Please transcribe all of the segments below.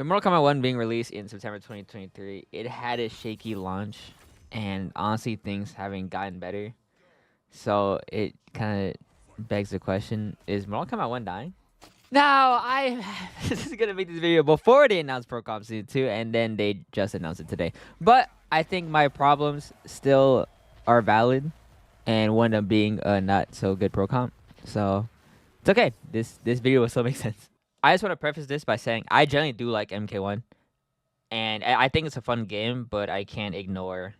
With Mortal Kombat 1 being released in September 2023, it had a shaky launch, and honestly, things haven't gotten better. So it kind of begs the question: is Mortal Kombat 1 dying? Now, I this is gonna make this video before they announced Pro Comp Season 2, and then they just announced it today. But I think my problems still are valid, and one of them being a not so good Pro Comp. So it's okay. This video will still make sense. I just want to preface this by saying I generally do like MK1, and I think it's a fun game, but I can't ignore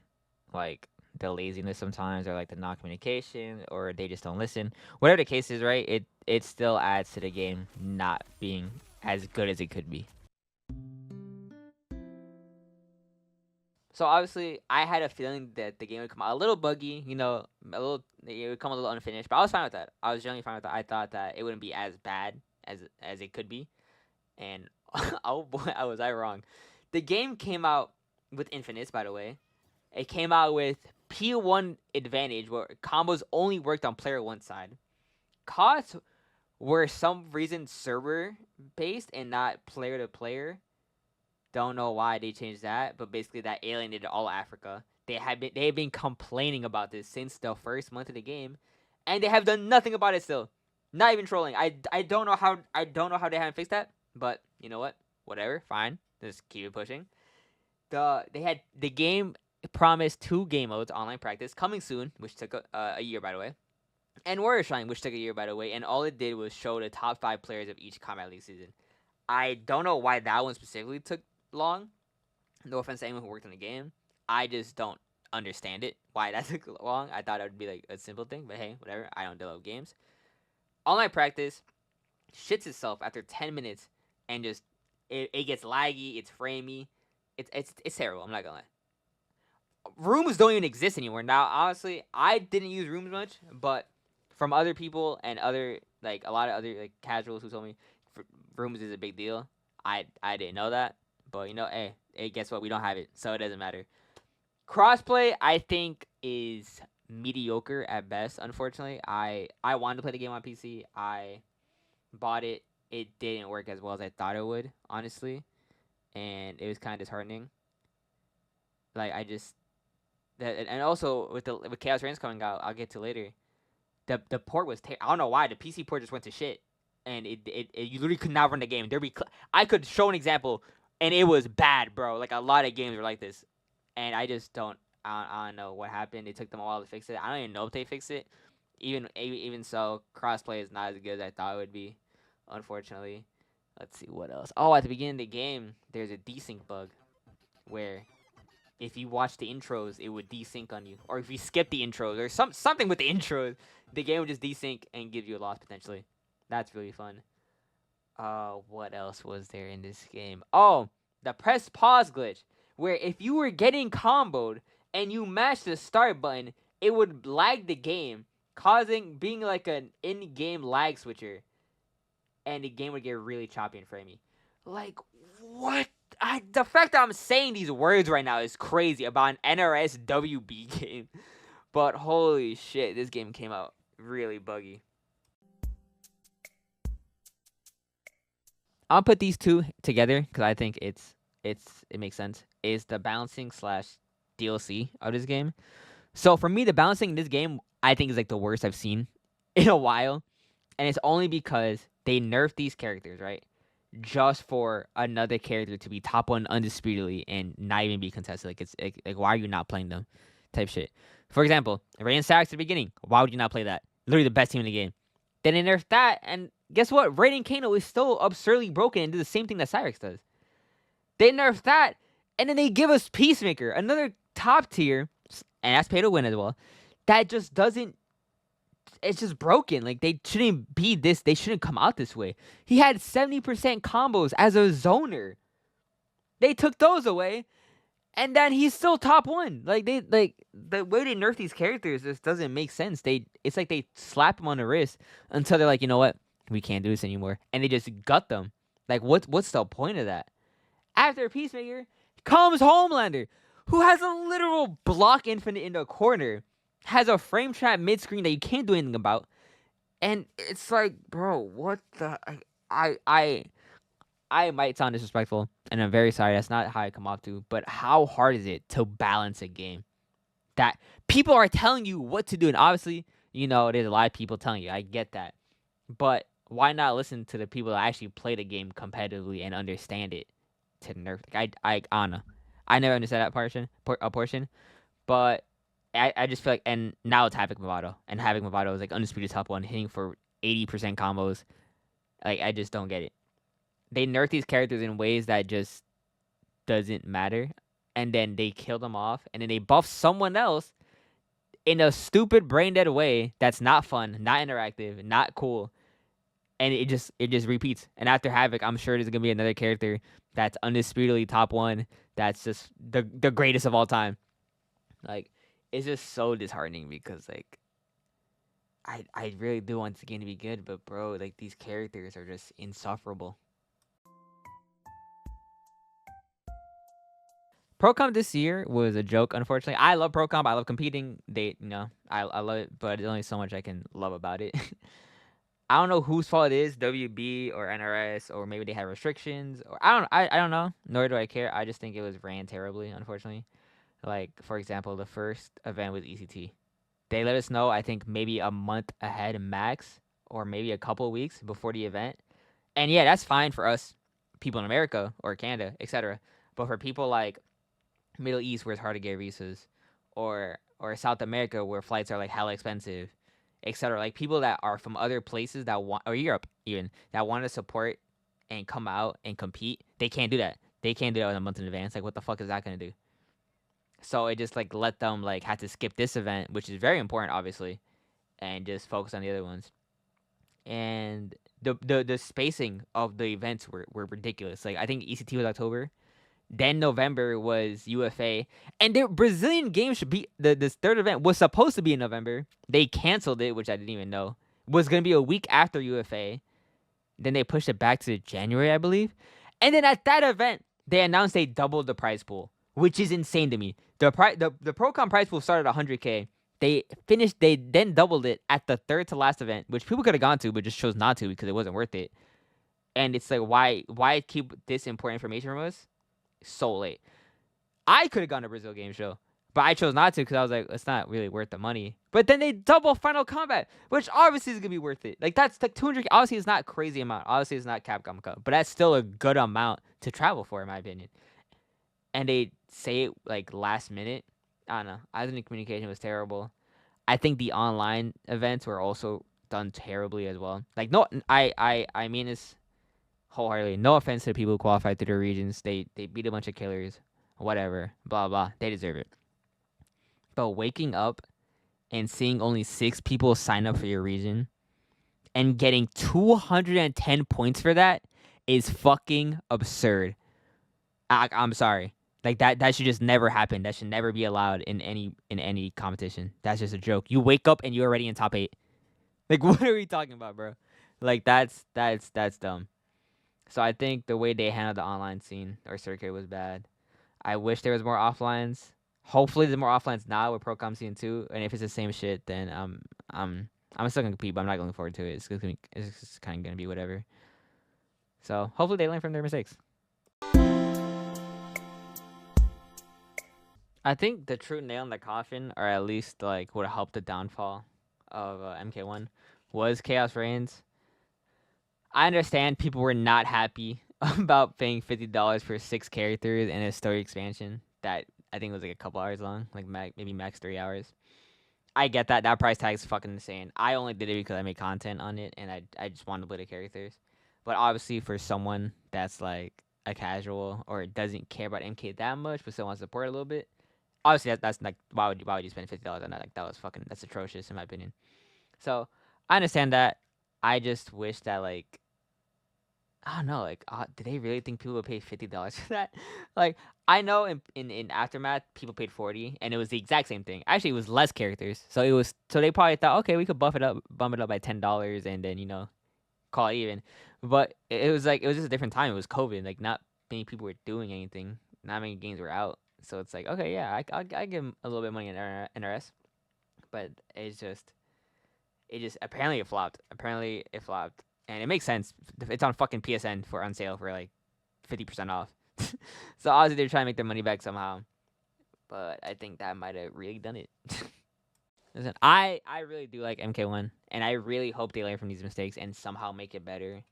like the laziness sometimes, or like the non-communication, or they just don't listen. Whatever the case is, right? It still adds to the game not being as good as it could be. So obviously, I had a feeling that the game would come out a little buggy, it would come a little unfinished. But I was fine with that. I was generally fine with that. I thought that it wouldn't be as bad as it could be, and oh boy, was I wrong. The game came out with infinites, by the way. It came out with P1 advantage, where combos only worked on player one side. Costs were some reason server based and not player to player. Don't know why they changed that, but basically that alienated all Africa. They have been complaining about this since the first month of the game, and they have done nothing about it still. Not even trolling. I don't know how they haven't fixed that, but you know what? Whatever, fine. Just keep it pushing. The game promised 2 game modes: online practice coming soon, which took a year, by the way, and Warrior Shrine, which took a year, by the way. And all it did was show the top 5 players of each Combat League season. I don't know why that one specifically took long. No offense to anyone who worked on the game. I just don't understand it. Why that took long. I thought it would be like a simple thing, but hey, whatever. I don't develop games. Online practice shits itself after 10 minutes, and just it gets laggy. It's framey. It's terrible. I'm not gonna lie. Rooms don't even exist anymore now. Honestly, I didn't use rooms much, but from other people and a lot of other like casuals who told me rooms is a big deal. I didn't know that, but hey, guess what? We don't have it, so it doesn't matter. Crossplay, I think, is mediocre at best. Unfortunately, I wanted to play the game on PC. I bought it. It didn't work as well as I thought it would, honestly, and it was kind of disheartening. Like and also with Khaos Reigns coming out, I'll get to later. The port was I don't know why the PC port just went to shit, and you literally could not run the game. I could show an example, and it was bad, bro. Like a lot of games were like this, and I just I don't know what happened. It took them a while to fix it. I don't even know if they fixed it. Even so, crossplay is not as good as I thought it would be, unfortunately. Let's see what else. Oh, at the beginning of the game, there's a desync bug where if you watch the intros, it would desync on you. Or if you skip the intros, or something with the intros, the game would just desync and give you a loss potentially. That's really fun. What else was there in this game? Oh, the press pause glitch, where if you were getting comboed and you mashed the start button, it would lag the game, being like an in-game lag switcher, and the game would get really choppy and framey. Like, what? The fact that I'm saying these words right now is crazy about an NRS WB game. But holy shit, this game came out really buggy. I'll put these two together because I think it makes sense. Is the balancing / DLC of this game. So for me, the balancing in this game, I think, is like the worst I've seen in a while. And it's only because they nerfed these characters, right? Just for another character to be top 1 undisputedly and not even be contested. Like, it's like why are you not playing them? Type shit. For example, Raiden Sax at the beginning. Why would you not play that? Literally the best team in the game. Then they nerfed that, and guess what? Raiden Kano is still absurdly broken and do the same thing that Cyrex does. They nerfed that, and then they give us Peacemaker, another top tier, and that's pay to win as well. That just doesn't. It's just broken. Like, they shouldn't be this. They shouldn't come out this way. He had 70% combos as a zoner. They took those away, and then he's still top 1. Like, the way they nerf these characters just doesn't make sense. It's like they slap him on the wrist until they're like, you know what, we can't do this anymore, and they just gut them. Like, what's the point of that? After Peacemaker comes Homelander, who has a literal block infinite in the corner, has a frame trap mid-screen that you can't do anything about, and it's like, bro, what the... I might sound disrespectful, and I'm very sorry. That's not how I come off to. But how hard is it to balance a game that people are telling you what to do? And obviously, there's a lot of people telling you. I get that, but why not listen to the people that actually play the game competitively and understand it to nerf? Like I don't know. I never understood that portion, but I just feel like, and now it's Havoc Movado, and Havoc Movado is like undisputed top one, hitting for 80% combos. Like I just don't get it. They nerf these characters in ways that just doesn't matter, and then they kill them off, and then they buff someone else in a stupid brain dead way that's not fun, not interactive, not cool, and it just repeats. And after Havoc, I'm sure there's gonna be another character that's undisputedly top one, that's just the greatest of all time. Like, it's just so disheartening because like I really do want this game to be good, but bro, like these characters are just insufferable. Pro Comp this year was a joke, unfortunately. I love Pro Comp. I love competing. I love it, but there's only so much I can love about it. I don't know whose fault it is, WB or NRS, or maybe they have restrictions, or I don't know. Nor do I care. I just think it was ran terribly, unfortunately. Like, for example, the first event was ECT. They let us know, I think, maybe a month ahead max, or maybe a couple of weeks before the event. And yeah, that's fine for us, people in America or Canada, etc. But for people like Middle East, where it's hard to get visas, or South America, where flights are like hella expensive, etc. Like people that are from other places that want, or Europe even, that want to support and come out and compete, they can't do that. They can't do that in a month in advance. Like, what the fuck is that gonna do? So it just like let them like have to skip this event, which is very important, obviously, and just focus on the other ones. And the spacing of the events were ridiculous. Like I think ECT was October, then November was UFA, and the Brazilian game should be this third event was supposed to be in November. They canceled it, which I didn't even know was gonna be a week after UFA. Then they pushed it back to January, I believe. And then at that event, they announced they doubled the prize pool, which is insane to me. The Procon prize pool started at 100K. They then doubled it at the third to last event, which people could have gone to, but just chose not to because it wasn't worth it. And it's like, why keep this important information from us so late? I could have gone to Brazil Game Show, but I chose not to because I was like, it's not really worth the money. But then they double Final Combat, which obviously is gonna be worth it. Like that's like 200. Obviously, it's not crazy amount. Obviously, it's not Capcom Cup, but that's still a good amount to travel for, in my opinion. And they say it like last minute. I don't know. I think the communication was terrible. I think the online events were also done terribly as well. Like no, I mean this wholeheartedly. No offense to the people who qualified through their regions. They beat a bunch of killers, whatever, blah blah. They deserve it. But waking up and seeing only 6 people sign up for your region and getting 210 points for that is fucking absurd. I'm sorry. Like that should just never happen. That should never be allowed in any competition. That's just a joke. You wake up and you're already in top 8. Like what are we talking about, bro? Like that's dumb. So I think the way they handled the online scene or circuit was bad. I wish there was more offlines. Hopefully there's more offlines now with Procom Scene 2. And if it's the same shit, then I'm still gonna compete, but I'm not looking forward to it. It's just kind of gonna be whatever. So hopefully they learn from their mistakes. I think the true nail in the coffin, or at least like would have helped the downfall of MK1, was Khaos Reigns. I understand people were not happy about paying $50 for 6 characters and a story expansion that I think was like a couple hours long, like maybe max 3 hours. I get that. That price tag is fucking insane. I only did it because I made content on it and I just wanted to play the characters. But obviously for someone that's like a casual or doesn't care about MK that much but still wants to support a little bit, obviously that's like why would you spend $50 on that? Like that's atrocious in my opinion. So I understand that. I just wish that like I don't know, like, did they really think people would pay $50 for that? Like, I know in Aftermath, people paid 40, and it was the exact same thing. Actually, it was less characters, so they probably thought, okay, we could bump it up by $10, and then call it even. But it was like it was just a different time. It was COVID, like not many people were doing anything, not many games were out, so it's like, okay, yeah, I give them a little bit of money in NRS, but it just apparently it flopped. Apparently it flopped. And it makes sense. It's on fucking PSN for on sale for like 50% off. So obviously they're trying to make their money back somehow. But I think that might have really done it. Listen, I really do like MK1, and I really hope they learn from these mistakes and somehow make it better.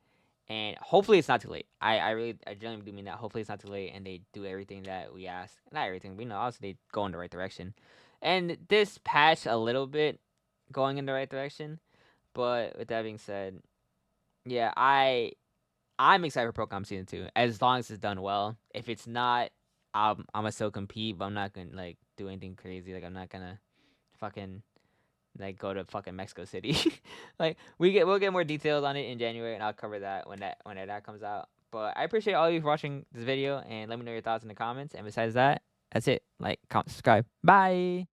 And hopefully it's not too late. I genuinely do mean that. Hopefully it's not too late, and they do everything that we ask. Not everything, we know. Obviously they go in the right direction, and this patch a little bit going in the right direction. But with that being said, yeah, I'm excited for Procom Season 2, as long as it's done well. If it's not, I'm gonna still compete, but I'm not gonna like do anything crazy. Like I'm not gonna fucking like go to fucking Mexico City. Like we'll get more details on it in January, and I'll cover that when that comes out. But I appreciate all of you for watching this video, and let me know your thoughts in the comments. And besides that, that's it. Like, comment, subscribe. Bye.